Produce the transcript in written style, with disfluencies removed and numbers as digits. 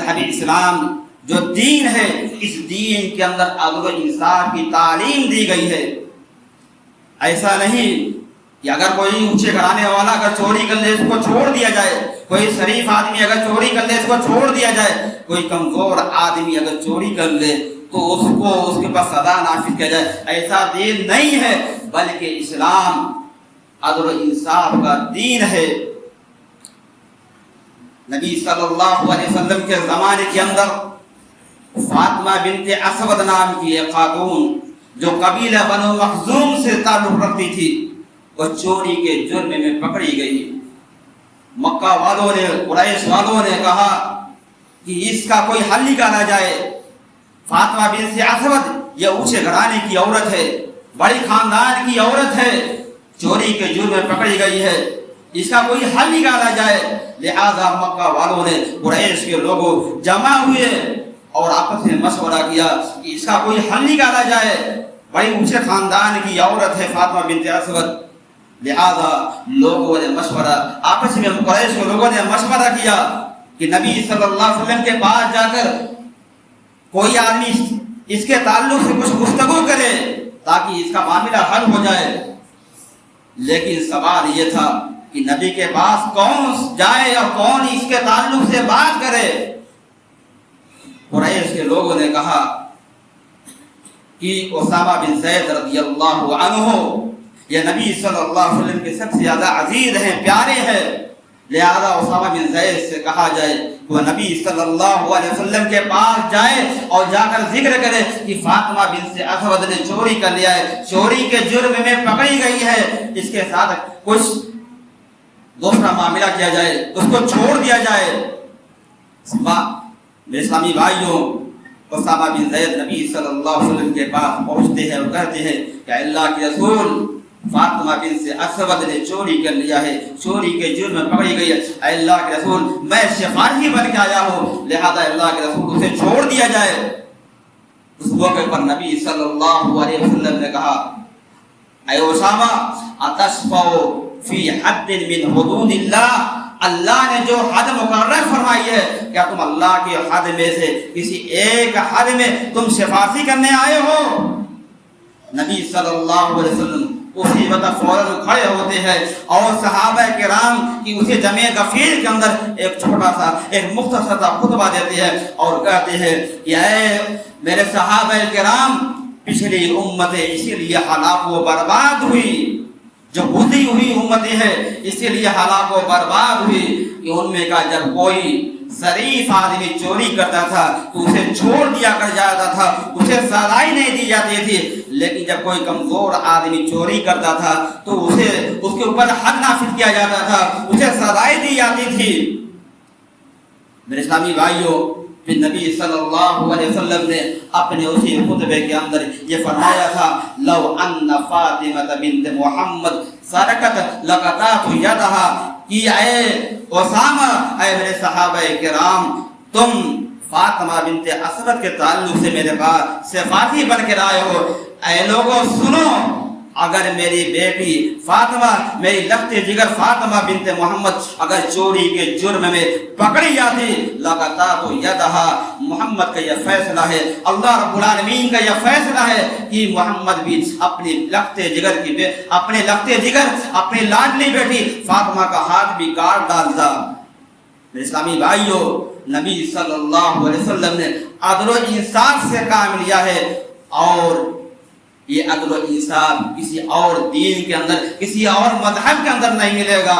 مذہب اسلام جو دین ہے، اس دین کے اندر عدل و انصاف کی تعلیم دی گئی ہے۔ ایسا نہیں کہ اگر کوئی اونچے گھرانے والا اگر چوری کر لے اس کو چھوڑ دیا جائے، کوئی شریف آدمی اگر چوری کر لے اس کو چھوڑ دیا جائے، کوئی کمزور آدمی اگر چوری کر لے تو اس کے پاس سزا نافذ کیا جائے۔ ایسا دین نہیں ہے، بلکہ اسلام عدل و انصاف کا دین ہے۔ نبی صلی اللہ علیہ وسلم کے زمانے کے اندر فاطمہ بنت اسود نام کی ایک خاتون جو قبیلہ بنو مخزوم سے تعلق رکھتی تھی، وہ چوری کے جرم میں پکڑی گئی۔ مکہ والوں نے، قریش والوں نے کہا کہ اس کا کوئی حل نکالا جائے۔ فاطمہ بنت اسود یہ اونچے گھرانے کی عورت ہے، بڑی خاندان کی عورت ہے، چوری کے جرم میں پکڑی گئی ہے، اس کا کوئی حل نکالا جائے۔ لہذا مکہ والوں نے، قریش کے لوگوں جمع ہوئے اور آپس میں مشورہ کیا کہ اس کا کوئی حل نکالا جائے۔ بڑی اونچے خاندان کی عورت ہے فاطمہ بنت اسود، لہذا لوگوں نے مشورہ آپس میں، قریش کے لوگوں نے مشورہ کیا کہ نبی صلی اللہ علیہ وسلم کے پاس جا کر کوئی آدمی اس کے تعلق سے کچھ گفتگو کرے تاکہ اس کا معاملہ حل ہو جائے۔ لیکن سوال یہ تھا کہ نبی کے پاس کون جائے اور کون اس کے تعلق سے بات کرے۔ قریش کے لوگوں نے کہا کہ اسامہ بن زید رضی اللہ عنہ یہ نبی صلی اللہ علیہ وسلم کے سب سے زیادہ عزیز ہیں، پیارے ہیں، لہذا اسامہ بن زید سے کہا جائے وہ نبی صلی اللہ علیہ وسلم کے پاس جائے اور جا کر ذکر کرے کہ فاطمہ بنت اسود نے چوری کر لیا ہے، چوری کے جرم میں پکڑی گئی ہے، اس کے ساتھ کچھ دوسرا معاملہ کیا جائے، اس کو چھوڑ دیا جائے۔ میرے اسلامی بھائیوں، اسامہ بن زید نبی صلی اللہ علیہ وسلم کے پاس پہنچتے ہیں اور کہتے ہیں کہ اللہ کے رسول، فاطمہ بنت اسود نے چوری کر لیا ہے، چوری کے جرم میں پکڑی گئی ہے، اے اللہ کے رسول میں سفارشی بن کے آیا ہوں، لہذا اللہ کے رسول اسے چھوڑ دیا جائے۔ اس موقع پر نبی صلی اللہ علیہ وسلم نے کہا اے اسامہ اتشفع فی حد من حدود اللہ، اللہ نے جو حد مقرر فرمائی ہے، کیا تم اللہ کی حد میں سے کسی ایک حد میں تم سفارشی کرنے آئے ہو؟ نبی صلی اللہ علیہ وسلم اسی وقت فوراً کھڑے ہوتے ہیں اور صحابہ کرام کی اسی جمع غفیر کے اندر ایک چھوٹا سا، ایک مختصر سا خطبہ دیتے ہیں اور کہتے ہیں کہ اے میرے صحابہ کرام، پچھلی امتیں اسی لیے ہلاک و برباد ہوئی، جو گزری ہوئی امتیں ہیں اسی لیے ہلاک و برباد ہوئی کہ ان میں کا جب کوئی شریف آدمی چوری کرتا تھا تو اسے چھوڑ دیا کر جاتا تھا، اسے سزا نہیں دی جاتی تھی، لیکن جب کوئی کمزور آدمی چوری کرتا تھا تو اسے اس کے اوپر حد نافذ کیا جاتا تھا، اسے سزائیں دی جاتی تھی۔ میرے اسلامی بھائیوں، پھر نبی صلی اللہ علیہ وسلم نے اپنے اسی خطبے کے اندر یہ فرمایا تھا لو ان فاطمہ بنت محمد سرقت لقطعت یدها، کہ اے اسامہ، اے میرے صحابہ کرام، تم فاطمہ بنت اسود کے تعلق سے میرے پاس سفارشی بن کے آئے ہو، اے لوگوں سنو، اگر میری بیٹی فاطمہ، میری لخت جگر فاطمہ بنت محمد اگر چوری کے جرم میں پکڑی جاتی لقطعت یدها، محمد کا یہ فیصلہ ہے، اللہ رب العالمین کا یہ فیصلہ ہے کہ محمد بھی اپنی لخت جگر کی اپنے لخت جگر اپنی لاڈلی بیٹی فاطمہ کا ہاتھ بھی کاٹ ڈالتا۔ میرے اسلامی بھائیوں، نبی صلی اللہ علیہ وسلم نے عدل و انصاف سے کام لیا ہے، اور یہ عدل و انصاف کسی اور دین کے اندر، کسی اور مذہب کے اندر نہیں ملے گا۔